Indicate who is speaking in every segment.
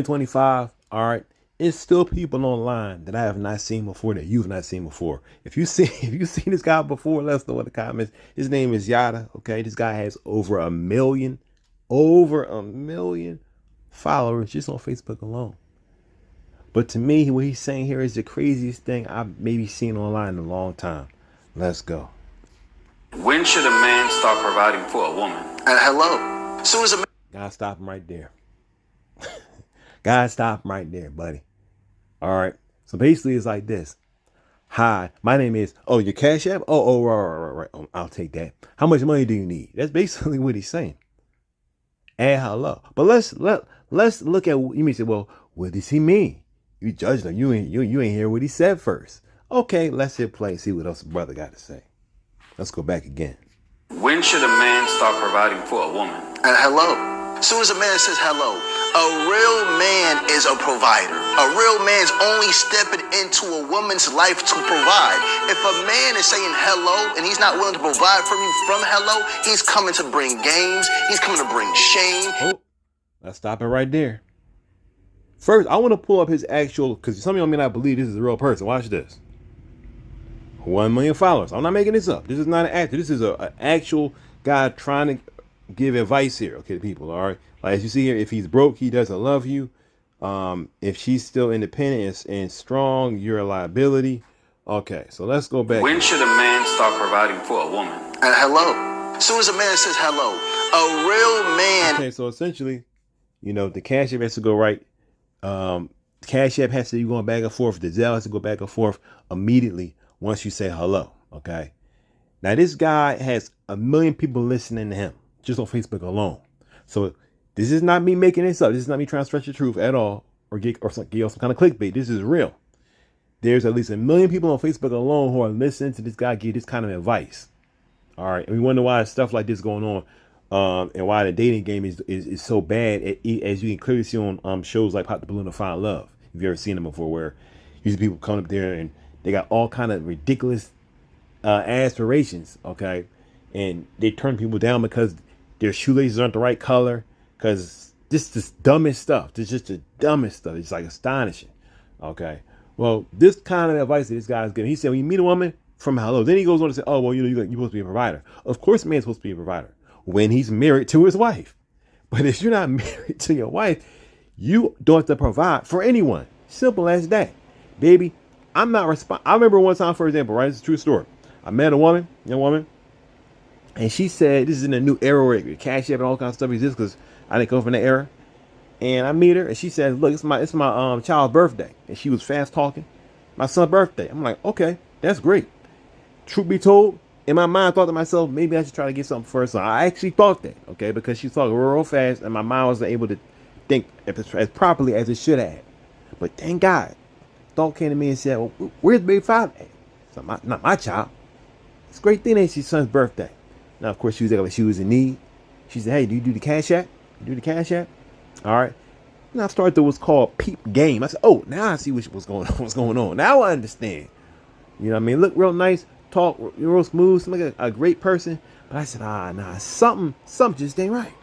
Speaker 1: 2025, all right, it's still people online that I have not seen before, that you've not seen before. If you see if you've seen this guy before, let us know in the comments. His name is Yada. Okay, this guy has over a million followers just on Facebook alone. But to me, what he's saying here is the craziest thing I've maybe seen online in a long time. Let's go.
Speaker 2: When should a man start providing for a woman? Hello. Soon as a man.
Speaker 1: Gotta stop him right there. Gotta stop him right there, buddy. All right. So basically, it's like this. Hi, my name is. Oh, your Cash App? Oh, right. I'll take that. How much money do you need? That's basically what he's saying. And hello. But let's look at. You may say, well, what does he mean? You judged him. You ain't hear what he said first. Okay, let's hit play and see what else the brother got to say. Let's go back again.
Speaker 2: When should a man start providing for a woman? Hello. As soon as a man says hello, a real man is a provider. A real man's only stepping into a woman's life to provide. If a man is saying hello and he's not willing to provide for you from hello, he's coming to bring games. He's coming to bring shame.
Speaker 1: Oh, let's stop it right there. First, I want to pull up his actual, because some of y'all may not believe this is a real person. Watch this. 1 million followers. I'm not making this up. This is not an actor. This is an actual guy trying to give advice here, okay, to people. All right, like as you see here, if he's broke, he doesn't love you. If she's still independent and strong, you're a liability. Okay, so let's go back.
Speaker 2: When should a man start providing for a woman? Hello. As soon as a man says hello, a real man.
Speaker 1: Okay, so essentially, the Cash App has to go right. Cash App has to be going back and forth. The Zelle has to go back and forth immediately once you say hello. Okay. Now this guy has 1 million people listening to him just on Facebook alone. So this is not me making this up. This is not me trying to stretch the truth at all or give some kind of clickbait. This is real. There's at least 1 million people on Facebook alone who are listening to this guy give this kind of advice. All right. And we wonder why stuff like this going on. And why the dating game is so bad, as you can clearly see on shows like Pop the Balloon to Find Love. If you've ever seen them before, where usually people come up there and they got all kind of ridiculous aspirations, okay, and they turn people down because their shoelaces aren't the right color, because this is the dumbest stuff. This is just the dumbest stuff. It's like astonishing, okay. Well, this kind of advice that this guy is giving, he said, when you meet a woman from hello, then he goes on to say, oh, well, you're supposed to be a provider. Of course, a man's supposed to be a provider when he's married to his wife. But if you're not married to your wife, you don't have to provide for anyone. Simple as that. Baby, I'm not I remember one time, for example, right? It's a true story. I met a young woman, and she said, this is in a new era where Cash App and all kinds of stuff exists, because I didn't come from that era. And I meet her, and she says, look, it's my child's birthday. And she was fast talking. My son's birthday. I'm like, okay, that's great. Truth be told, in my mind, I thought to myself, maybe I should try to get something for her son. I actually thought that, okay, because she was talking real fast, and my mind wasn't able to think as properly as it should have. But thank God, thought came to me and said, well, where's baby father at? So not my child. It's a great thing that it's your son's birthday. Now, of course, she was like she was in need. She said, hey, do you do the Cash App? You do the Cash App? All right. And I started what's called peep game. I said, oh, now I see what's going on. Now I understand. You know what I mean? Look real nice. Talk real smooth, seem like a great person. But I said, nah, something just ain't right.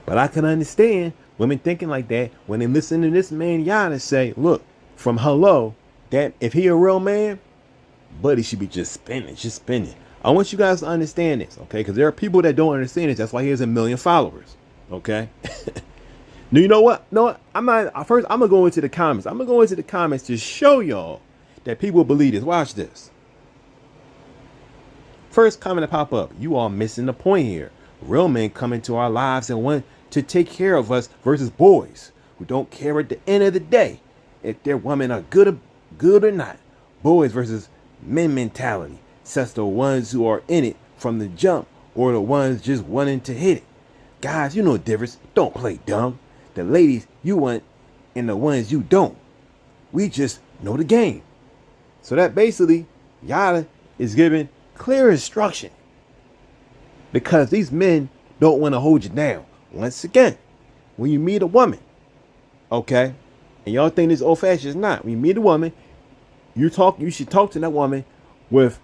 Speaker 1: But I can understand women thinking like that when they listen to this man Yada say, look, from hello, that if he a real man, buddy should be just spending. I want you guys to understand this, okay? Because there are people that don't understand this. That's why he has 1 million followers, okay? Do you know what? No, I'm gonna go into the comments. I'm gonna go into the comments to show y'all that people believe this. Watch this. First comment to pop up. You all missing the point here. Real men come into our lives and want to take care of us versus boys who don't care at the end of the day if their women are good or not. Boys versus men mentality. Sets the ones who are in it from the jump or the ones just wanting to hit it. Guys, you know the difference. Don't play dumb. The ladies you want and the ones you don't. We just know the game. So that basically Yada is giving clear instruction, because these men don't want to hold you down. Once again, when you meet a woman, okay, and y'all think this old fashioned, is not. When you meet a woman, you should talk to that woman with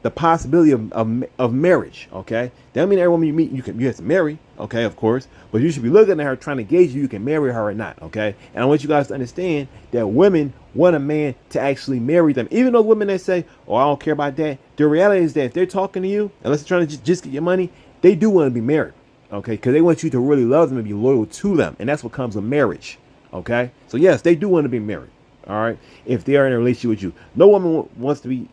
Speaker 1: the possibility of marriage. Okay, that don't mean every woman you meet you have to marry. Okay, of course, but you should be looking at her trying to gauge you can marry her or not. Okay, and I want you guys to understand that women want a man to actually marry them. Even those women that say, "Oh, I don't care about that," the reality is that if they're talking to you, unless they're trying to just get your money, they do want to be married. Okay, because they want you to really love them and be loyal to them, and that's what comes with marriage. Okay, so yes, they do want to be married. All right, if they are in a relationship with you, no woman wants to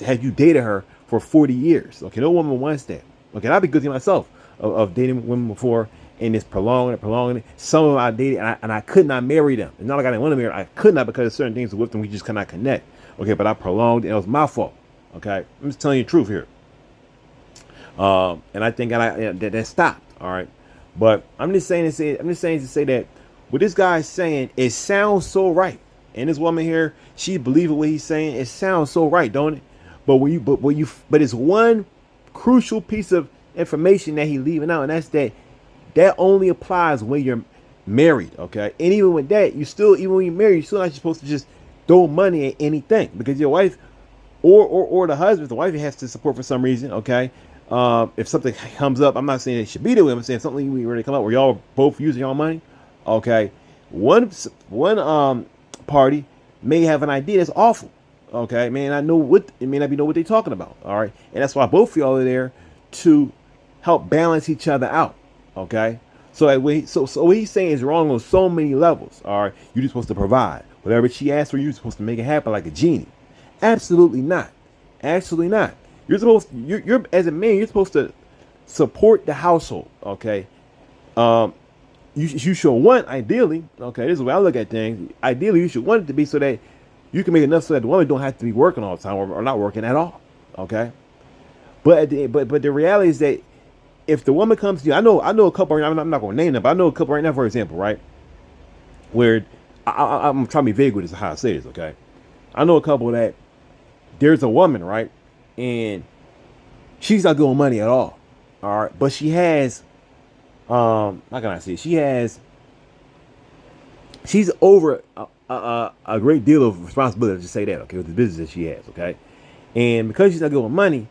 Speaker 1: have you dated her for 40 years. Okay, no woman wants that. Okay, I've been guilty myself of dating women before, and it's prolonging it. Some of them I dated, and I could not marry them. It's not like I didn't want to marry. I could not because of certain things with them we just could not connect. Okay, but I prolonged, and it was my fault. Okay, I'm just telling you the truth here. And I think that stopped. All right, but I'm just saying to say that what this guy is saying, it sounds so right. And this woman here, she believes what he's saying. It sounds so right, don't it? But it's one crucial piece of information that he's leaving out, and that's that only applies when you're married. Okay, and even with that, even when you're married, you're still not supposed to just throw money at anything, because your wife or the husband, the wife has to support for some reason. Okay. If something comes up, I'm not saying it should be the way. I'm saying something we already come up where y'all both using your money. Okay, one party may have an idea that's awful. Okay, it may not be know what they're talking about. All right, and that's why both of y'all are there to help balance each other out. Okay, so what he's saying is wrong on so many levels. All right, you're just supposed to provide whatever she asks for. You're supposed to make it happen like a genie. Absolutely not. Absolutely not. You're as a man, you're supposed to support the household. Okay. You should want, ideally, okay, this is the way I look at things. Ideally, you should want it to be so that you can make enough so that the woman don't have to be working all the time or not working at all. Okay. But the reality is that if the woman comes to you, I know a couple. I'm not going to name them, but I know a couple right now, for example, right, where I'm trying to be vague with this, how I say this. Okay. I know a couple that there's a woman, right, and she's not doing money at all. All right, but she has, how can I say it? She's over a great deal of responsibility. Let's just say that, okay, with the business that she has, okay, and because she's not doing money,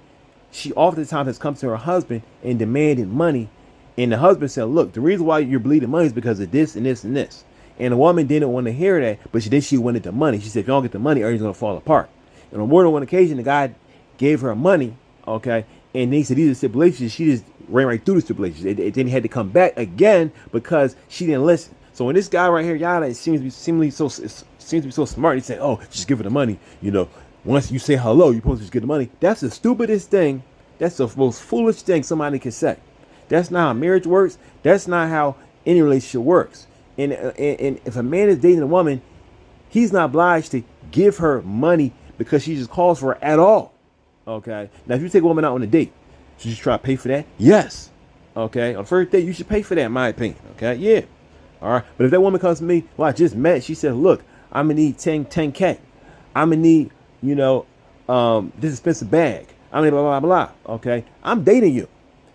Speaker 1: she oftentimes has come to her husband and demanded money, and the husband said, "Look, the reason why you're bleeding money is because of this and this and this." And the woman didn't want to hear that, but she wanted the money. She said, "If you don't get the money, everything's gonna fall apart." And on more than one occasion, the guy gave her money, okay, and he said these are stipulations. She just ran right through the stipulations. It then had to come back again because she didn't listen. So when this guy right here, Yada, seems to be so smart, he said, "Oh, just give her the money. You know, once you say hello, you're supposed to just get the money." That's the stupidest thing. That's the most foolish thing somebody can say. That's not how marriage works. That's not how any relationship works. And if a man is dating a woman, he's not obliged to give her money because she just calls for it at all. Okay. Now, if you take a woman out on a date, should you try to pay for that? Yes. Okay. On the first date, you should pay for that, in my opinion. Okay. Yeah. All right. But if that woman comes to me, well, I just met, she said, "Look, I'm going to need 10K. I'm going to need, this expensive bag. I'm going to blah, blah, blah. Okay. I'm dating you.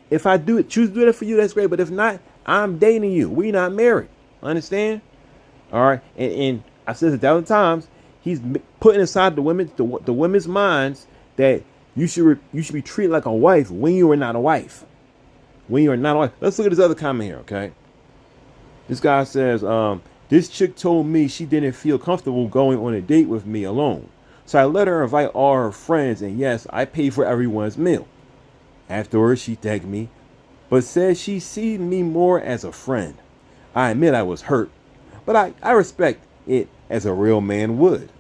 Speaker 1: If I choose to do that for you, that's great. But if not, I'm dating you. We're not married. Understand? All right. And I've said it 1,000 times. He's putting inside the women's minds that you should be treated like a wife when you are not a wife. When you are not a wife. Let's look at this other comment here, okay? This guy says, this chick told me she didn't feel comfortable going on a date with me alone. So I let her invite all her friends, and yes, I paid for everyone's meal. Afterwards, she thanked me, but said she sees me more as a friend. I admit I was hurt, but I respect it as a real man would.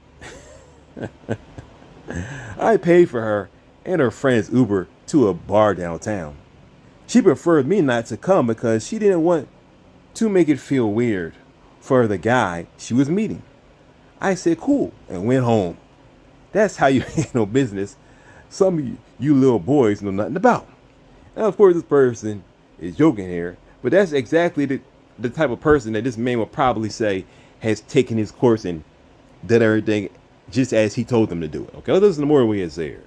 Speaker 1: I paid for her and her friend's Uber to a bar downtown. She preferred me not to come because she didn't want to make it feel weird for the guy she was meeting. I said cool and went home. That's how you handle business some of you little boys know nothing about. Now, of course, this person is joking here, but that's exactly the type of person that this man would probably say has taken his course and did everything just as he told them to do it. Okay, let's listen to more of what he has said here.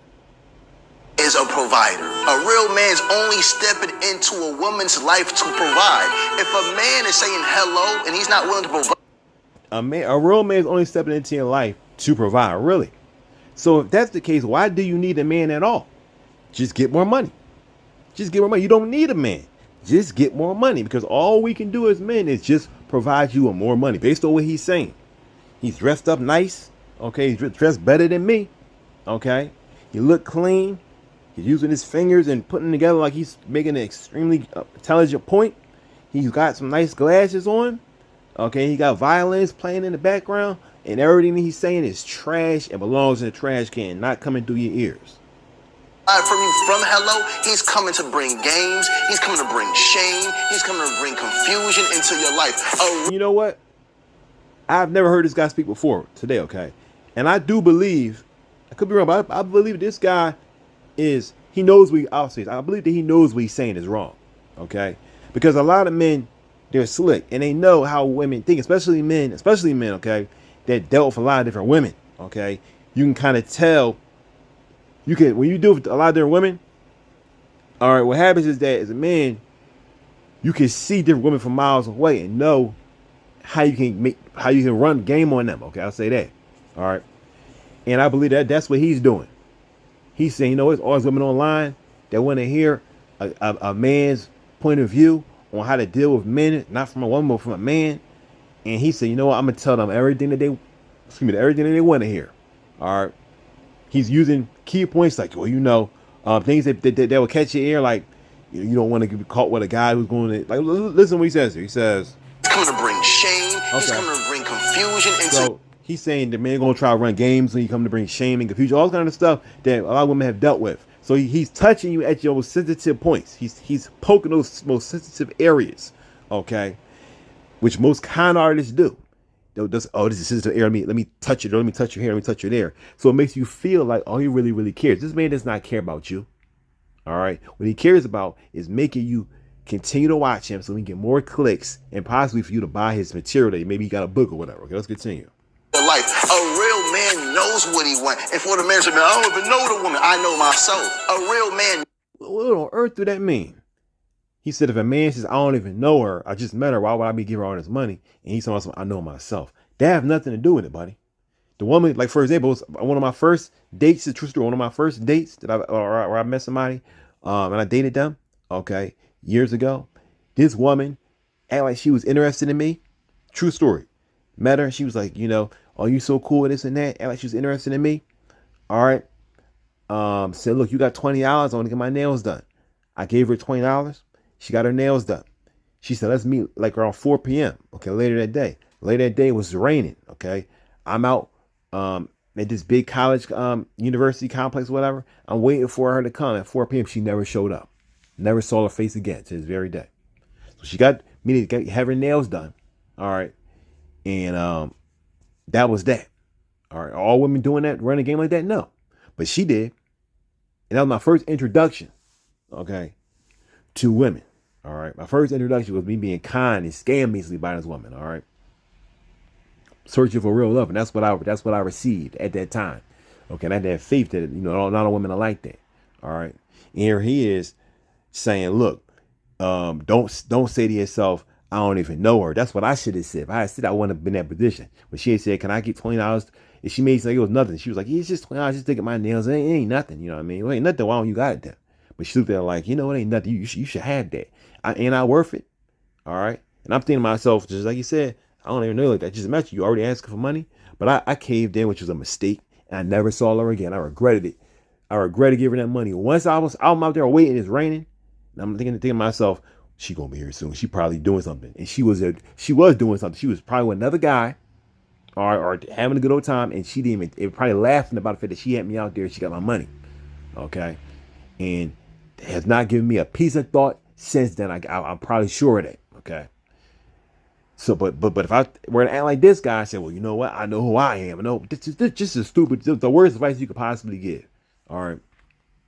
Speaker 2: Is a provider. A real man's only stepping into a woman's life to provide. If a man is saying hello and he's not willing to provide,
Speaker 1: a real man's only stepping into your life to provide. Really, So if that's the case, why do you need a man at all? Just get more money. Just get more money. You don't need a man. Just get more money, because all we can do as men is just provide you with more money. Based on what he's saying, he's dressed up nice. Okay, he's dressed better than me. Okay, he look clean. He's using his fingers and putting together like he's making an extremely intelligent point. He's got some nice glasses on. Okay, he got violins playing in the background, and everything he's saying is trash and belongs in a trash can, not coming through your ears.
Speaker 2: From you, from hello, he's coming to bring games. He's coming to bring shame. He's coming to bring confusion into your life.
Speaker 1: You know what? I've never heard this guy speak before today, okay? And I do believe, I could be wrong, but I believe this guy he knows I believe that he knows what he's saying is wrong, okay? Because a lot of men, they're slick, and they know how women think, especially men, okay, that dealt with a lot of different women, okay? You can kind of tell, when you deal with a lot of different women, all right, what happens is that as a man, you can see different women from miles away and know how you can run game on them. Okay, I'll say that. All right, and I believe that's what he's doing. He's saying, you know, there's always women online that want to hear a man's point of view on how to deal with men, not from a woman, but from a man. And he said, you know what, I'm gonna tell them everything that they want to hear. All right. He's using key points like, well, you know, things that will catch your ear, like you don't want to get caught with a guy who's going to, like, listen to what he says here. He says,
Speaker 2: he's coming to bring shame. Okay. He's coming to bring confusion.
Speaker 1: So he's saying the man going to try to run games and he come to bring shame and confusion, all kind of stuff that a lot of women have dealt with. So he's touching you at your most sensitive points. He's poking those most sensitive areas, okay, which most con artists do. This is a sensitive area. Let me touch it. Let me touch your hair. Let me touch your there. So it makes you feel like, oh, he really, really cares. This man does not care about you. All right. What he cares about is making you continue to watch him so we can get more clicks and possibly for you to buy his material that maybe he got a book or whatever. Okay, let's continue.
Speaker 2: Life. A real man knows what he wants. And for the man to say, I don't even know the woman. I know myself. A real man.
Speaker 1: What on earth do that mean? He said, if a man says, I don't even know her, I just met her, why would I be giving her all this money? And he's talking about, I know myself. That have nothing to do with it, buddy. The woman, like, for example, was one of my first dates, it's true story, one of my first dates that I met somebody, and I dated them, okay, years ago. This woman acted like she was interested in me. True story. Met her, she was like, you know, oh, you so cool, this and that. Acted like she was interested in me. All right. Said, look, you got $20. I want to get my nails done. I gave her $20. She got her nails done. She said, let's meet like around 4 p.m. Okay, later that day. Later that day, it was raining. Okay, I'm out at this big college university complex, whatever. I'm waiting for her to come at 4 p.m. She never showed up. Never saw her face again to this very day. So she got me to have her nails done. All right, and that was that. All right, all women doing that, running a game like that? No, but she did, and that was my first introduction. Okay, to women. All right. My first introduction was me being kind and scammed easily by this woman. All right. Searching for real love. And that's what I received at that time. Okay. And I had that faith that, you know, not all women are like that. All right. And here he is saying, look, don't say to yourself, I don't even know her. That's what I should have said. If I had said I wouldn't have been in that position. But she had said, can I get $20? And she made it like it was nothing. She was like, yeah, it's just $20 just to get my nails. It ain't nothing. You know what I mean? Well, ain't nothing. Why don't you got it then? But she looked at it like, you know, it ain't nothing. You should have that. Ain't I worth it? All right. And I'm thinking to myself, just like you said, I don't even know like that. Just met you. You already asking for money. But I caved in, which was a mistake. And I never saw her again. I regretted it. I regretted giving her that money. Once I'm out there waiting, it's raining. And I'm thinking to myself, she gonna be here soon. She probably doing something. And she was doing something. She was probably with another guy or having a good old time. And she didn't even, probably laughing about the fact that she had me out there. She got my money. Okay. And has not given me a piece of thought since then. I'm probably sure of that. Okay. So, but if I were to act like this guy, I said, well, you know what? I know who I am. No, this is stupid. The worst advice you could possibly give. All right.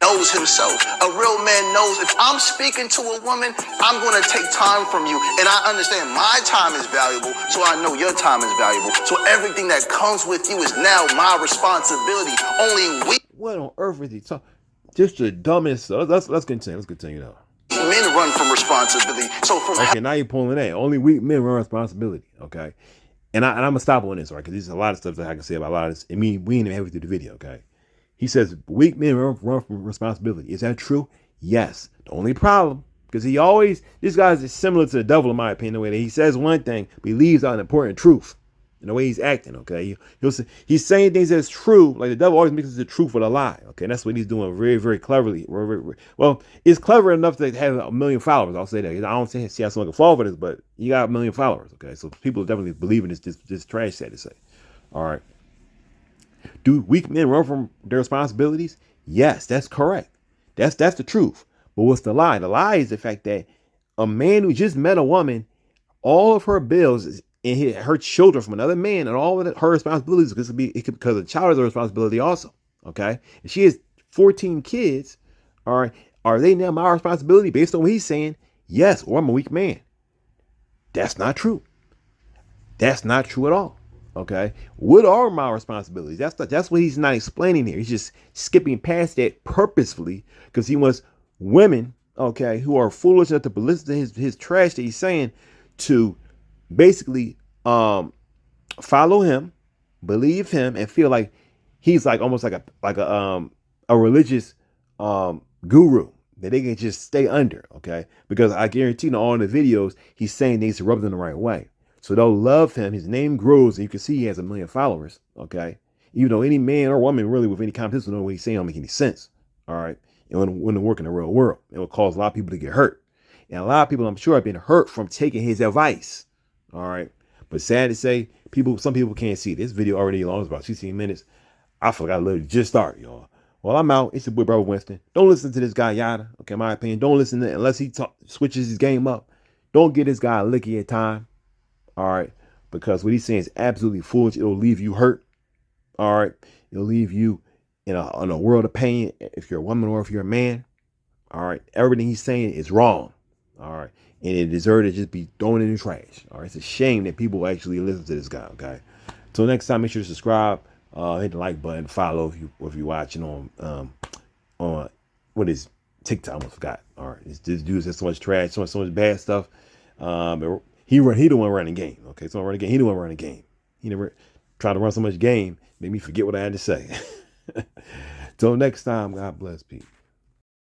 Speaker 2: Knows himself. A real man knows if I'm speaking to a woman, I'm going to take time from you. And I understand my time is valuable, so I know your time is valuable. So everything that comes with you is now my responsibility. Only we.
Speaker 1: What on earth is he talking? Just the dumbest stuff. Let's continue. Let's continue now.
Speaker 2: Men run from responsibility. So from
Speaker 1: okay, now you're pulling that. Only weak men run responsibility. Okay, and I'm gonna stop on this, right? Because there's a lot of stuff that I can say about a lot of this. I mean, we ain't even halfway through the video. Okay, He says weak men run from responsibility. Is that true? Yes. The only problem, because this guy's similar to the devil in my opinion, the way that he says one thing, but he leaves out an important truth in the way he's acting. Okay, he's saying things that's true, like the devil always mixes the truth with a lie. Okay, and that's what he's doing very, very cleverly. Well, it's clever enough to have 1 million followers. I'll say that. I don't see how someone can fall for this, but he got 1 million followers. Okay, so people definitely believe in this trash that to say. All right. Do weak men run from their responsibilities? Yes, that's correct. That's the truth. But what's the lie? The lie is the fact that a man who just met a woman, all of her bills and her children from another man and all of her responsibilities, because a child is a responsibility also. Okay. If she has 14 kids, all right, are they now my responsibility based on what he's saying? Yes, or I'm a weak man. That's not true. That's not true at all. Okay. What are my responsibilities? That's what he's not explaining here. He's just skipping past that purposefully because he wants women, okay, who are foolish enough to listen to his trash that he's saying, to basically follow him, believe him, and feel like he's like almost like a religious guru that they can just stay under. Okay. Because I guarantee in all the videos he's saying things to rub them the right way. So they'll love him. His name grows, and you can see he has 1 million followers. Okay, even though any man or woman really with any competence will know what he's saying don't make any sense. All right, and when they work in the real world, it will cause a lot of people to get hurt, and a lot of people, I'm sure, have been hurt from taking his advice. All right, but sad to say, some people can't see this video already long. It's about 16 minutes. I forgot to let it just start, y'all. Well, I'm out. It's your boy, Brother Winston. Don't listen to this guy Yada. Okay, in my opinion, don't listen to it unless he switches his game up. Don't get this guy a licky at time. All right, because what he's saying is absolutely foolish. It'll leave you hurt. All right, it'll leave you in a world of pain if you're a woman or if you're a man. All right, everything he's saying is wrong. All right, and it deserves to just be thrown in the trash. All right, it's a shame that people actually listen to this guy. Okay, so next time, make sure to subscribe, hit the like button, follow if you're watching on what is TikTok. I almost forgot. All right, this dude says so much trash, so much bad stuff. He the one running game. Okay, so running game. He the one running game. He never tried to run so much game, made me forget what I had to say. Till next time, God bless people.